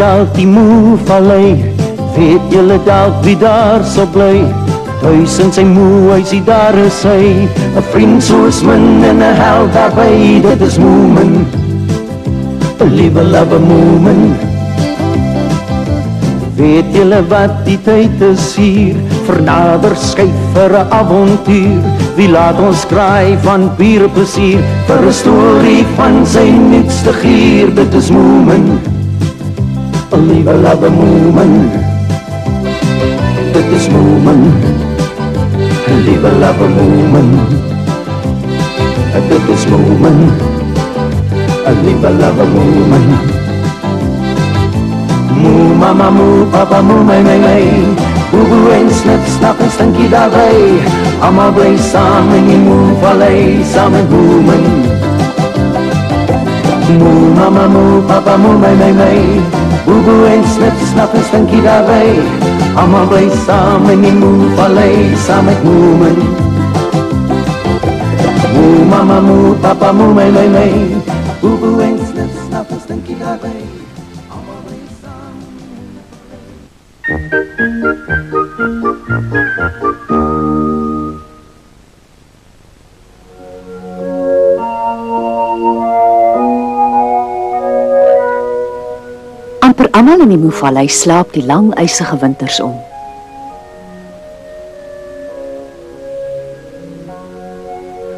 dalk die moe vallei, weet julle dalk wie daar sal bly? Thuis in sy moe huisie, daar is hy, 'n vriend soos min en 'n held daarby, dit is Moomin, 'n liewe love Moomin. Weet julle wat die tyd is hier, vir nader skyf vir 'n avontuur, wie laat ons kraai van pure plesier, vir 'n storie van sy nuutste gier, dit is Moomin, 'n liewe love Moomin, dit is Moomin, 'n liewe love Moomin, dit is Moomin, 'n liewe love Moomin. Moo mama, moo papa, moo my, boeboe en snip, snap en stinkie daarby, almal bly saam in die moe-vallei, saam met Moomin. Moo mama, moo papa, moo my, boeboe en snip, snap en stinkie daarby, almal bly saam in die moe-vallei, saam met Moomin. Moo mama, moo papa, moo my, boeboe en snip, snap en stinkie daarby. Amper almal in die Moe-vallei slaap die lang ysige winters om.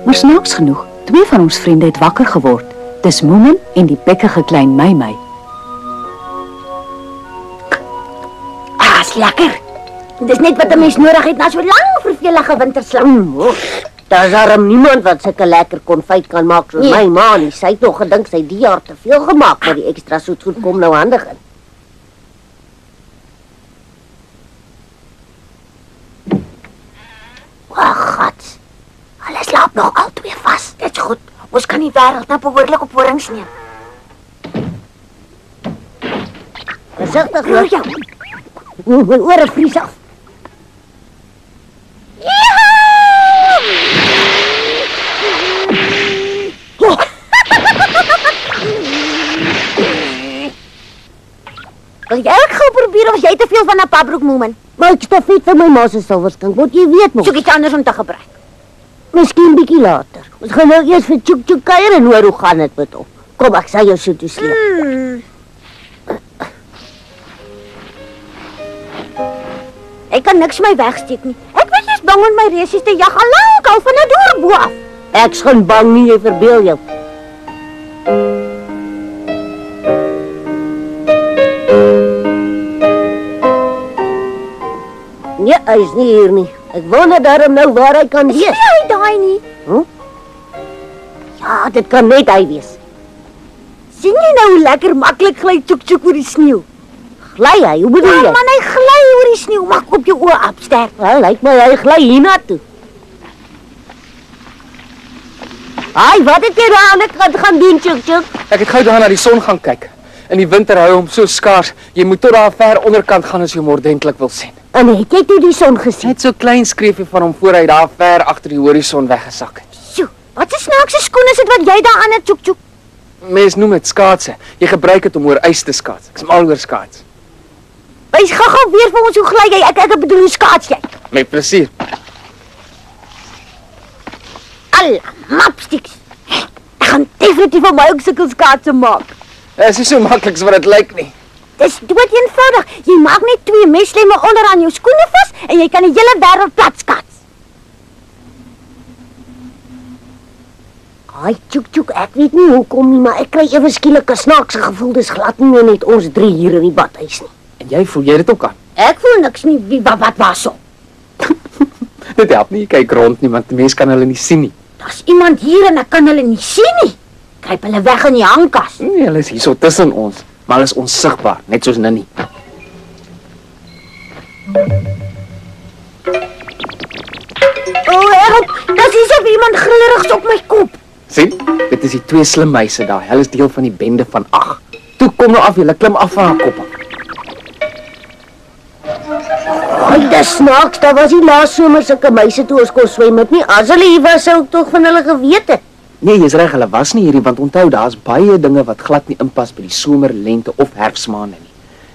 Maar snaaks genoeg, twee van ons vriende het wakker geword. Dis Moomin en die bekkige klein My. Lekker. Dis net wat 'n mens nodig het na so lang vervelige winterslaap. Daar's darem niemand wat sulke lekker konfyt kan maak soos my ma nie. Sy het nog gedink sy die jaar te veel gemaak, maar die ekstra soetgoed kom nou handig in. Wag, gat. Hulle slaap nog al twee vas. Dit's goed. Ons kan die wêreld nou behoorlik op horings neem. Versigtig, hoor jou. My ore vries af. Wil jy ook gou probeer of jy te veel van 'n pabroek, Moomin? Maar ek stafet vir my ma se silverskink, want jy weet mos. Soek iets anders om te gebruik. Miskien bietjie later. Ons gaan nou eers vir Tjoek kuier en hoor hoe gaan dit met hom. Kom, ek sal jou so toe sleep. Ek kan niks my wegsteek nie. Ek was jy's bang om my resies te jag al lank al van 'n dorp bo af. Ek's geen bang nie, jy verbeel jou. Nee, hy is nie hier nie. Ek wonder daarom nou waar hy kan wees. Sien jy daai nie? Ja, dit kan net hy wees. Sien jy nou hoe lekker maklik gly Tjoek oor die sneeu? Gly hy? Hoe bedoel jy? Ja, man, hy gly oor die sneeu. Maak op jou oë opsterk. Wel, lyk my hy gly hiernatoe. Ai, wat het jy daar aan die kant gaan doen, Tjoek? Ek het gou daar na die son gaan kyk. In die winter hou hom so skaars. Jy moet tot daar ver onderkant gaan as jy hom ordentlik wil sien. En het jy toe die son gesien? Net so klein skreefie van hom voor hy daar ver agter die horison weggesak het. Sjoe, wat 'n snaakse skoen is dit wat jy daar aan het Tjoek? Mens noem dit skaatse. Jy gebruik dit om oor ys te skaats. Ek's mal oor skaats. Wys gou weer vir ons hoe gly jy. Ek bedoel hoe skaats jy? Met plesier. Al mapsticks. Ek gaan definitief vir my ook sulke skaatse maak. Dit is nie so maklik as wat dit lyk nie. Dis dood eenvoudig. Jy maak net 2 meslemme onder aan jou skoene vas en jy kan die hele wêreld plat skaats. Ai, Tjoek, ek weet nie hoekom nie, maar ek kry ewe skielik 'n snaakse gevoel. Dis glad nie meer net ons 3 hier in die badhuis nie. En jy voel jy dit ook aan? Ek voel niks nie. Wie wat was so? Dit help nie, kyk rond nie, want die mens kan hulle nie sien nie. Daar's iemand hier en ek kan hulle nie sien nie. Kruip hulle weg in die hangkas. Nee, hulle is hier so tussen ons, maar hulle is onsigbaar, net soos Ninnie. Help! Dis asof iemand grillerig op my kop. Sien? Dit is die 2 slim meise daar. Hulle is deel van die bende van 8. Toe kom nou af, julle klim af van haar kop af. Ai, dis snaaks, daar was die laas somer sulke meise toe ons kon swem met nie. As hulle hier was, sou ek tog van hulle geweet het. Nee, jy's reg, hulle was nie hierdie, want onthou, daar's baie dinge wat glad nie inpas by die somer, lente of herfsmaande nie.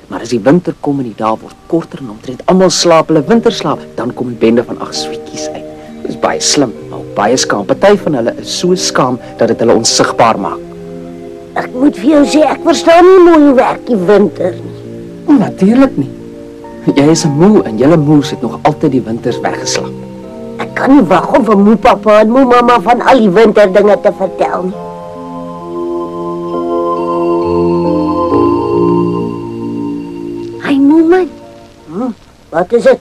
Maar as die winter kom en die dae word korter en omtrent almal slaap hulle winterslaap, dan kom die bende van 8 sweetjies uit. Dit is baie slim, maar ook baie skaam. Party van hulle is so skaam dat dit hulle onsigbaar maak. Ek moet vir jou sê, ek verstaan nie mooi hoe werk die winter nie. Natuurlik nie. Jy is 'n moe en julle moes het nog altyd die winters weggeslaap. Ek kan nie wag om vir moe pappa en moe mamma van al die winterdinge te vertel nie. Hy Moeman, Wat is dit?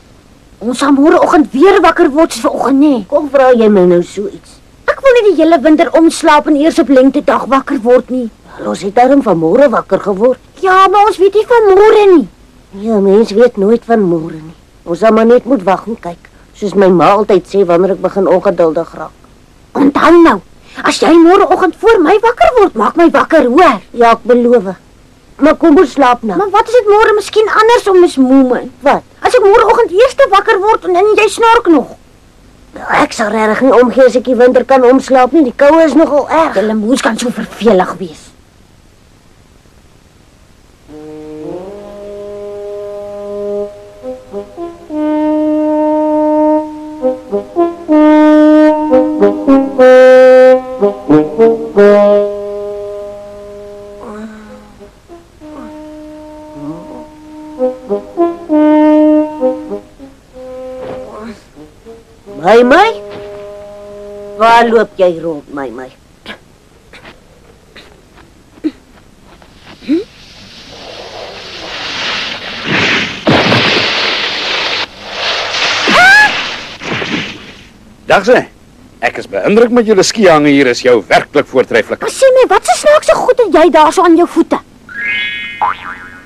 ons sal môreoggend weer wakker word soos vanoggend, nê? Kom vra jy my nou so iets? Ek wil nie die hele winter omslaap en eers op lentedag wakker word nie. Ons het daarom vanmôre wakker geword. Ja, maar ons weet nie van môre nie. Ja, mens weet nooit van môre nie. Ons sal maar net moet wag en kyk. Soos my ma altyd sê wanneer ek begin ongeduldig raak. Onthou nou, as jy môreoggend voor my wakker word, maak my wakker, hoor. Ja, ek beloof. Maar kom ons slaap nou. Maar wat is dit môre miskien andersom, Miss Moeman? Wat? As ek môreoggend eers wakker word en jy snork nog. Ek sal regtig nie omgee as ek die winter kan omslaap nie. Die koue is nogal erg. Julle moes kan so vervelig wees. My? Waar loop jy rond, my? Dag sê, ek is beïndruk met julle skihange hier, is jou werklik voortreffelik. Maar sê my, wat se snaakse goed het jy daar so aan jou voete?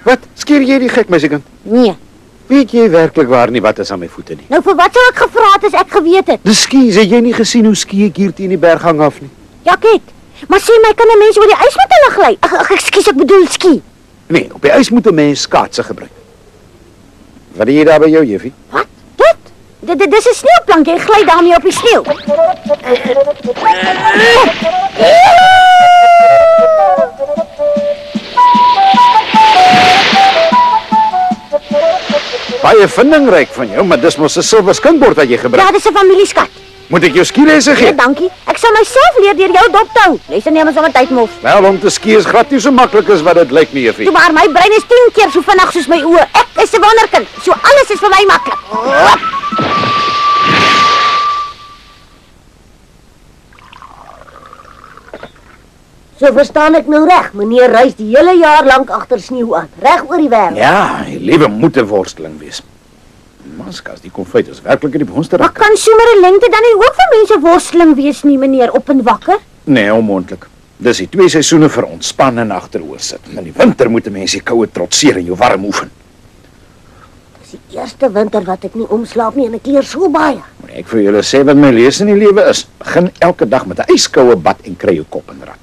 Wat? Skeer jy die gek, meisiekind? Nee. Weet jy werklik waar nie wat is aan my voete nie? Nou vir wat sou ek gevra het as ek geweet het? Die skies, het jy nie gesien hoe ski ek hier teen die berghang af nie? Ja, ek het. Maar sê my, kan 'n mens oor die ys met hulle gly? Ekskuus, ek bedoel ski. Nee, op die ys moet 'n mens skaatse gebruik. Wat doen jy daar by jou, juffie? Wat? Dit is 'n sneeuplank, jy gly daarmee op die sneeu. Baie vindingryk van jou, maar dis mos 'n silwer skinkbord wat jy gebruik. Ja, dis 'n familieskat. Moet ek jou skilesse Nee, gee? dankie. Ek sal myself leer deur jou dop te hou. Lesse neem ons sommer tyd mos. Wel, om te ski is glad nie so maklik as wat dit lyk nie, juffie. Toe maar my brein is 10 keer so vinnig soos my oë. Ek is 'n wonderkind. So alles is vir my maklik. So verstaan ek nou reg. Meneer reis die hele jaar lank agter sneeu aan, reg oor die wêreld. Ja, die lewe moet 'n worsteling wees. Maskas, die konfyt is werklik in die boonste Maar rak. kan sommer 'n lente dan nie ook vir mense worsteling wees nie, meneer, op en wakker? Nee, onmoontlik. Dis die 2 seisoene vir ontspan en agteroor sit. In die winter moet 'n mens die koue trotseer en jou warm oefen. Dis die eerste winter wat ek nie omslaap nie en ek leer so baie. Moet ek vir julle sê wat my lees in die lewe is? Begin elke dag met 'n ijskoue bad en kry jou kop in rad.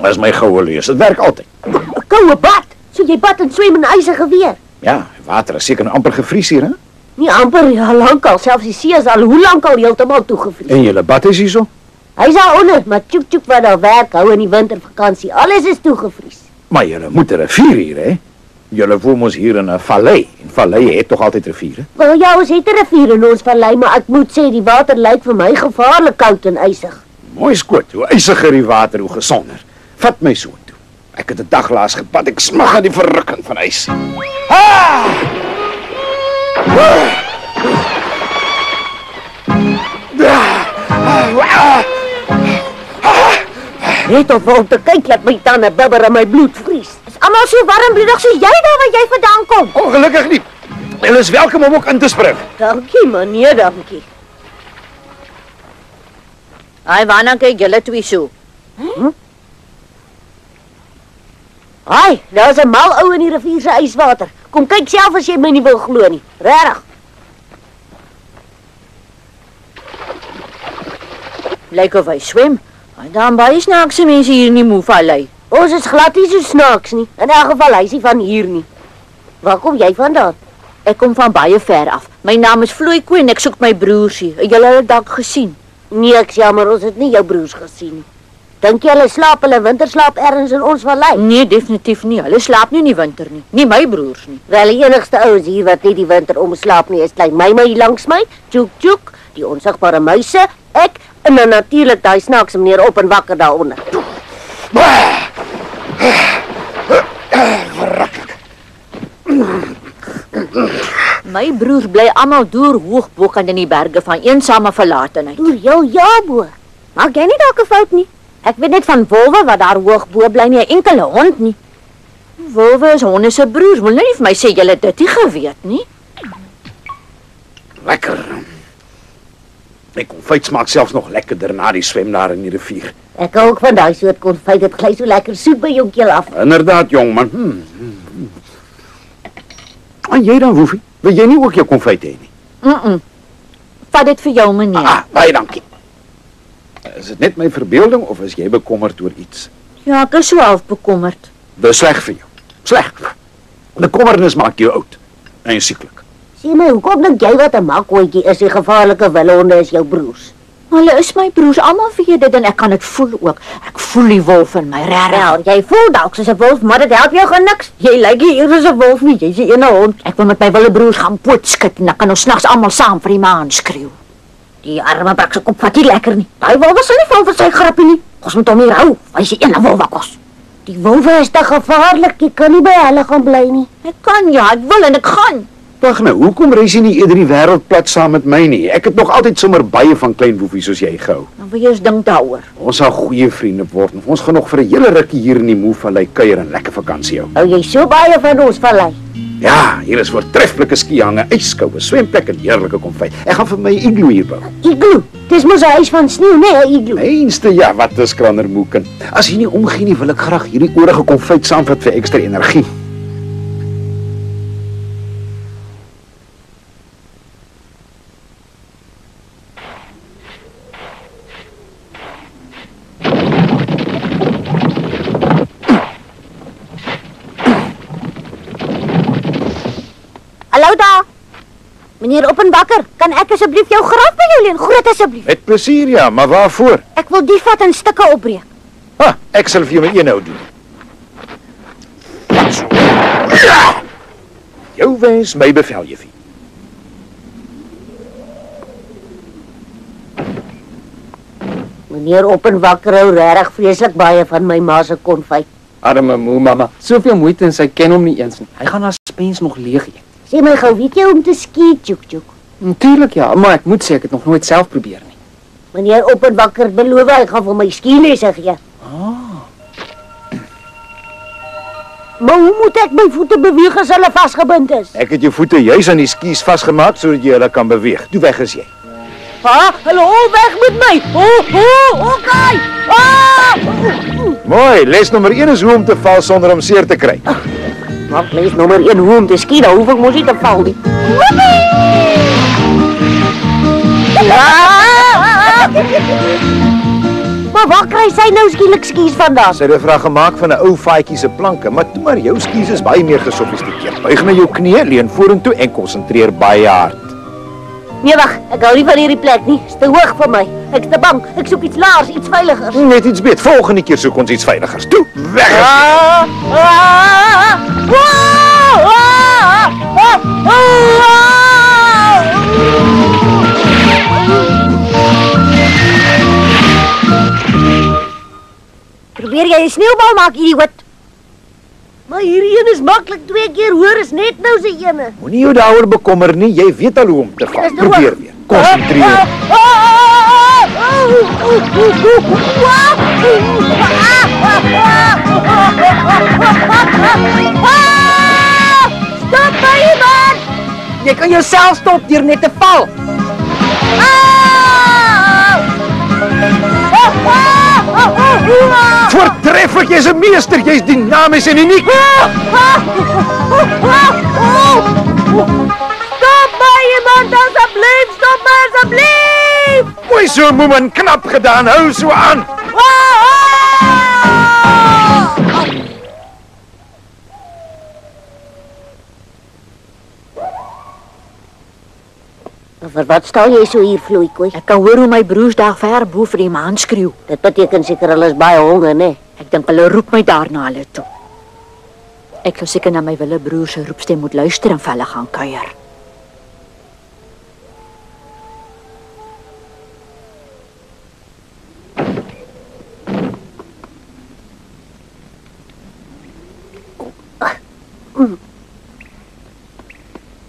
Dis my goue lees. Dit werk altyd. 'n Koue bad. So jy bad en swem in ysige weer. Ja, water is seker nou amper gevries hier, hè? Nie amper, ja, lankal. Selfs die see is al hoe lank al heeltemal toegevries. En julle bad is hierso? Hy's daaronder, maar tjoek wat daar werk hou in die wintervakansie. Alles is toegevries. Maar julle moet 'n rivier hier, hè? Julle woon mos hier in 'n vallei. En valleie het tog altyd riviere? Wel ja, ons het 'n rivier in ons vallei, maar ek moet sê die water lyk vir my gevaarlik koud en ysig. Mooi skoot. Hoe ysiger die water, hoe gesonder. Vat my so toe. Ek het 'n dag laas gepad. Ek smag aan die verrukking van ys. Net om te kyk dat my tande bibber en my bloed vries. Is almal so warmbloedig soos jy daar waar jy vandaan kom? Ongelukkig nie. Julle is welkom om ook in te spring. Dankie, meneer, dankie. Ai, waarna kyk julle twee so? Haai, daar's 'n mal ou in die rivier se yswater. Kom kyk self as jy my nie wil glo nie. Regtig. Lyk of hy swem. En dan baie snaakse mense hier in die Moevallei. Ons is glad nie so snaaks nie. In elk geval hy's nie van hier nie. Waar kom jy vandaan? Ek kom van baie ver af. My naam is Floy Queen, ek soek my broersie. Julle het dalk gesien. Nee, ek jammer, ons het nie jou broers gesien nie. Dink jy hulle slaap hulle winterslaap ergens in ons vallei? Nee, definitief nie. Hulle slaap nie in die winter nie. Nie my broers nie. Wel, die enigste ouens hier wat nie die winter omslaap nie is klein my hier langs my, Tjoek Tjoek, die onsigbare muise, ek en dan natuurlik daai snaakse meneer op en wakker daaronder. My broers bly almal deur hoog bokant in die berge van eensame verlatenheid. Deur jou bo. Maak jy nie dalk 'n fout nie? Ek weet net van wolwe wat daar hoog bo bly nie, 'n enkele hond nie. Wolwe is honde se broers. Wil nou nie vir my sê julle het dit nie geweet nie. Lekker. My konfyt smaak selfs nog lekkerder na die swem daar in die rivier. Ek hou ook van daai soort konfyt, dit gly so lekker soet by jou keel af. Inderdaad, jong man. En jy dan, Woefie? Wil jy nie ook jou konfyt hê nie? Vat dit vir jou, meneer. Baie dankie. Is dit net my verbeelding of is jy bekommerd oor iets? Ja, ek is so half bekommerd. Dis sleg vir jou. Sleg. Bekommernis maak jou oud en sieklik. Sê my, hoekom dink jy wat 'n makkootjie is die gevaarlike wildhonde is jou broers? Hulle is my broers, almal weet dit en ek kan dit voel ook. Ek voel die wolf in my regtig. Ja, jy voel dalk soos 'n wolf, maar dit help jou gaan niks. Jy lyk nie eers soos 'n wolf nie, jy's 'n hond. Ek wil met my wilde broers gaan pootskit en dan kan ons snags almal saam vir die maan skreeu. Die arme brak se kop vat nie lekker nie. Daai wolwe sal nie val vir sy grappie nie. Ons moet hom hier hou. Hy's 'n wolwe kos. Die wolwe is te gevaarlik, jy kan nie by hulle gaan bly nie. Ek kan ja, ek wil en ek gaan. Wag nou, hoekom reis jy nie eerder die wêreld plat saam met my nie? Ek het nog altyd sommer baie van klein Woefie soos jy gehou. Dan wil jy eens dink daaroor. Ons sal goeie vriende word. Ons gaan nog vir 'n hele rukkie hier in die Moe-vallei kuier en lekker vakansie hou. Hou jy so baie van ons vallei? Ja, hier is voortreffelike skihange, ijskoue, swemplek en heerlike konfyt. Ek gaan vir my igloo hier bou. Igloo? Dis mos 'n huis van sneeu, nee, 'n igloo. Einste ja, wat 'n skrander moeken. As jy nie omgee nie, wil ek graag hierdie oorige konfyt saamvat vir ekstra energie. Hallo daar. Meneer Oppenbakker, kan ek asseblief jou graf by jou leen? Groot asseblief. Met plesier ja, maar waarvoor? Ek wil die vat in stukke opbreek. Ek sal vir jou 'n eenhou doen. Ja! Jou wens, my bevel, juffie. Meneer Oppenbakker hou regtig vreeslik baie van my ma se konfyt. Arme moe mamma, soveel moeite en sy ken hom nie eens nie. Hy gaan haar spens nog leeg eet. Sê my gou, weet jy hoe om te ski, Tjoek Tjoek? Natuurlik ja, maar ek moet sê ek het nog nooit self probeer nie. Meneer Oppenbakker beloof hy gaan vir my skilesse gee. Maar hoe moet ek my voete beweeg as hulle vasgebind is? Ek het jou voete juis aan die skies vasgemaak sodat jy hulle kan beweeg. Toe weg is jy. Hallo, weg met my! Okay! Mooi, les nommer 1 is hoe om te val sonder om seer te kry. Maar les nommer 1 hoe om te ski, dan hoef ek mos nie te val nie. Maar waar kry sy nou skielik skies vandaan? Sy het 'n vraag gemaak van 'n ou faadjie se planke, maar toe maar jou skies is baie meer gesofistikeerd. Buig na jou knie, leun vorentoe en konsentreer baie hard. Nee, wag, ek hou nie van hierdie plek nie. Dit is te hoog vir my. Ek is te bang. Ek soek iets laers, iets veiligers. Net iets beter. Volgende keer soek ons iets veiligers. Toe, weg is Probeer jy 'n sneeubal maak, idioot? Maar hierdie een is maklik 2 keer hoor, is net nou se ene. Moenie jou daaroor bekommer nie. Jy weet al hoe om te val. Probeer weer. Konsentreer. Stop my, man! Jy kan jouself stop deur net te val. Voortreffelik, jy's 'n meester. Jy's dinamies en uniek. Stop my, iemand, asseblief! Stop my, asseblief! Mooi so, Moeman. Knap gedaan. Hou so aan. Vir wat staan jy so hier, Vloeikoei? Ek kan hoor hoe my broers daar ver bo vir die maan skreeu. Dit beteken seker hulle is baie honger, né? Ek dink hulle roep my daar na hulle toe. Ek sou seker na my wille broer se roepstem moet luister en vir hulle gaan kuier.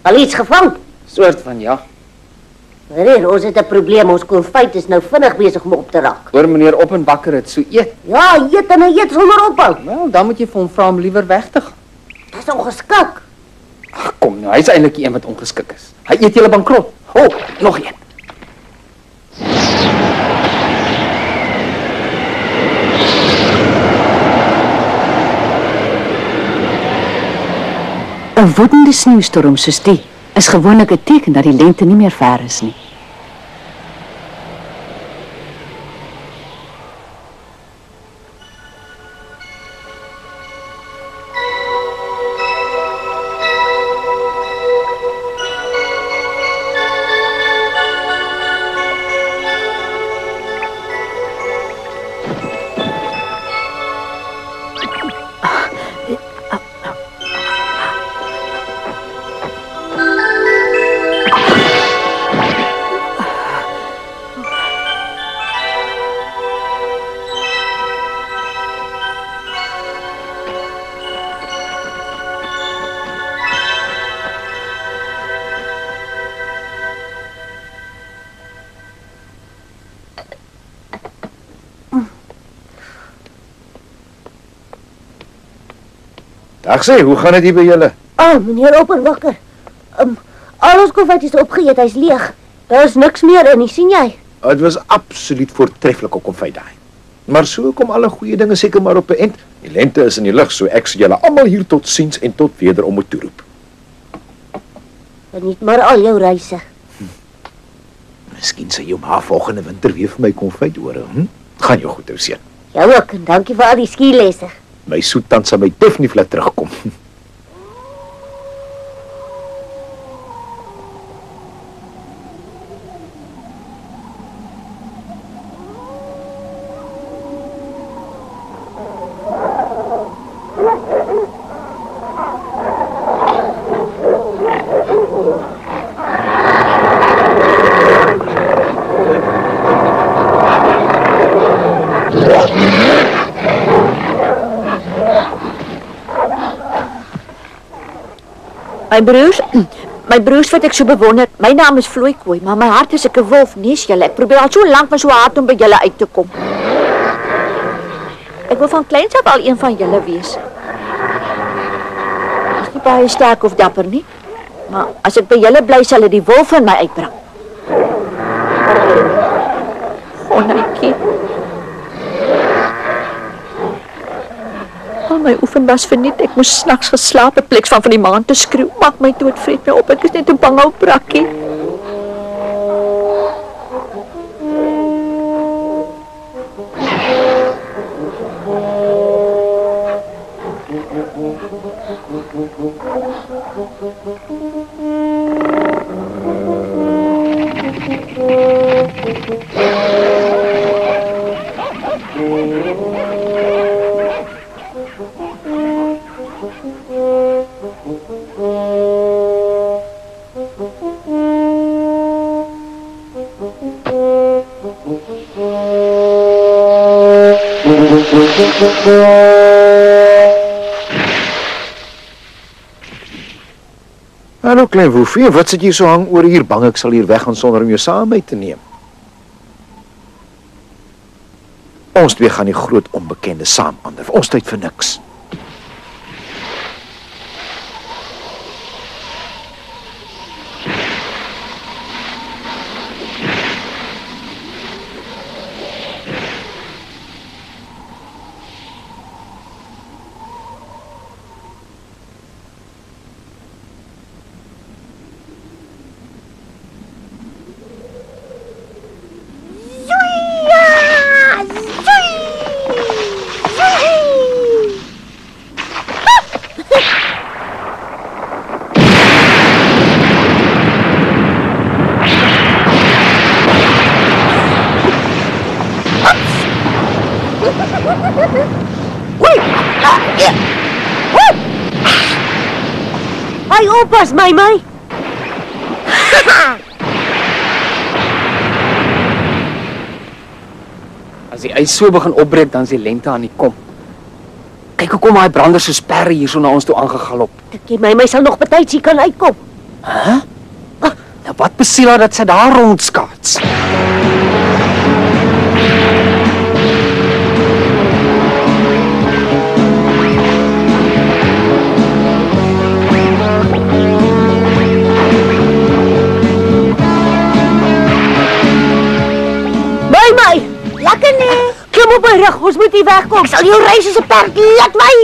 Al iets gevang? Soort van ja. Meneer, ons het 'n probleem. Ons konfyt is nou vinnig besig om op te raak. Hoor meneer Op en Bakker het so eet. Ja, eet en hy eet sonder ophou. Wel, dan moet jy vir hom vra om liewer weg te gaan. Dis ongeskik. Ag kom nou, hy's eintlik die een wat ongeskik is. Hy eet julle bankrot. Nog een. Een woedende sneeuwstorm soos die is gewoonlik 'n teken dat die lente nie meer ver is nie. Dag sê, hoe gaan dit hier by julle? Meneer Op en Bakker. Al ons konfyt is opgeëet, hy's leeg. Daar is niks meer in nie, sien jy? Dit was absoluut voortreffelike konfyt daai. Maar so kom alle goeie dinge seker maar op 'n eind. Die lente is in die lug, so ek sê julle almal hier tot siens en tot wederom moet toeroep. Geniet maar al jou reise. Miskien sal jou ma volgende winter weer vir my konfyt hoor, Gaan jou goed hou seun. Jou ook, en dankie vir al die skielesse. My soetant sal my definitief laat terugkom. My broers wat ek so bewonder. My naam is Vloeikoei, maar my hart is 'n wolf, nees julle. Ek probeer al so lank maar so hard om by julle uit te kom. Ek wil van kleins af al een van julle wees. Ek is nie baie sterk of dapper nie, maar as ek by julle bly sal dit die wolf in my uitbring. Netjie. Al my oefen was verniet. Ek moes snags geslaap in plek van die maan te skreeu. Maak my dood vreet my op. Ek is net 'n bang ou brakkie. Hallo klein woefie, wat sit jy so hang oor hier? Bang ek sal hier weggaan sonder om jou saam mee te neem. Ons twee gaan die groot onbekende saam ander. Ons tyd vir niks. Oppas my. As die ys so begin opbreek, dan is die lente aan die kom. Kyk hoe kom daai branders so sperre hier so na ons toe aangegalop. Dink jy my sal nog betyds kan uitkom? Hæ? Nou wat besiel haar dat sy daar rondskaats? My, lekker nie. Klim op my rug, ons moet hier wegkom. Ek sal jou ry soos 'n perd, laat my.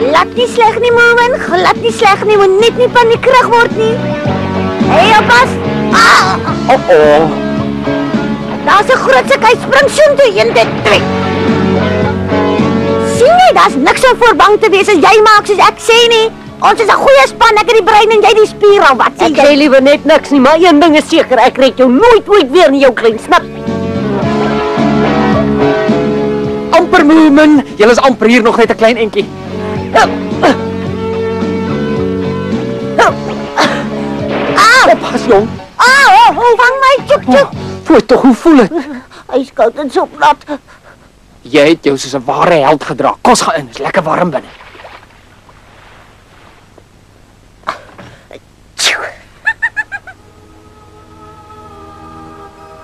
Glad nie sleg nie, Moomin. Glad nie sleg nie, moet net nie paniekerig word nie. Hey, oppas. Daar's 'n groot stuk, hy spring soontoe, 1, 2. Sien jy, daar's niks om voor bang te wees as jy maak soos ek sê nie. Ons is 'n goeie span, ek het die brein en jy die spiere. Wat sê jy? Ek sê liewer net niks nie, maar een ding is seker, ek red jou nooit weer in jou klein snap. Amper Moomin, julle is amper hier nog net 'n klein entjie. Pas jong. Vang my, tjoek. Voel tog, hoe voel dit? Hy is koud en so plat. Jy het jou soos 'n ware held gedra. Kos gaan in, is lekker warm binne.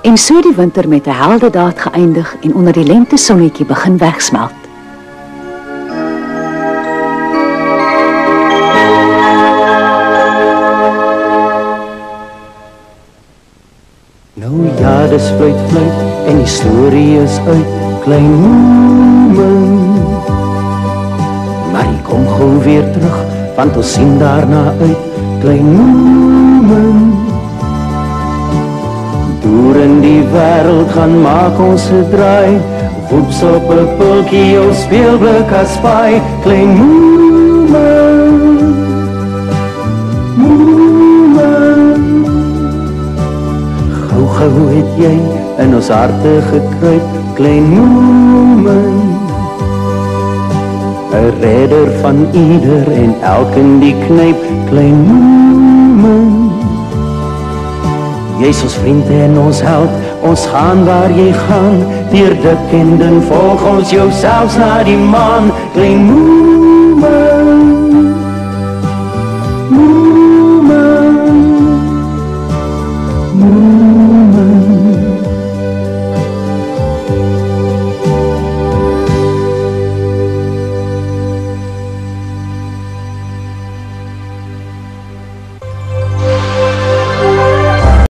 En so die winter met 'n heldedaad geëindig en onder die lente sonnetjie begin wegsmelt. Nou ja, dis fluit en die storie is uit, klein Moomin. Maar hy kom gou weer terug, want ons sien daarna uit, klein Moomin. Deur in die wêreld gaan maak ons 'n draai, woeps op 'n pultjie of speelblik as spy, klein Moomin. Moomin. Gou het jy in ons harte gekruip, klein Moomin. 'n redder van ieder en elkeen die knyp, klein Moomin. Jy is ons vriend en ons held, ons gaan waar jy gaan, deur dik en dun volg ons jou selfs na die maan, klein Moomin.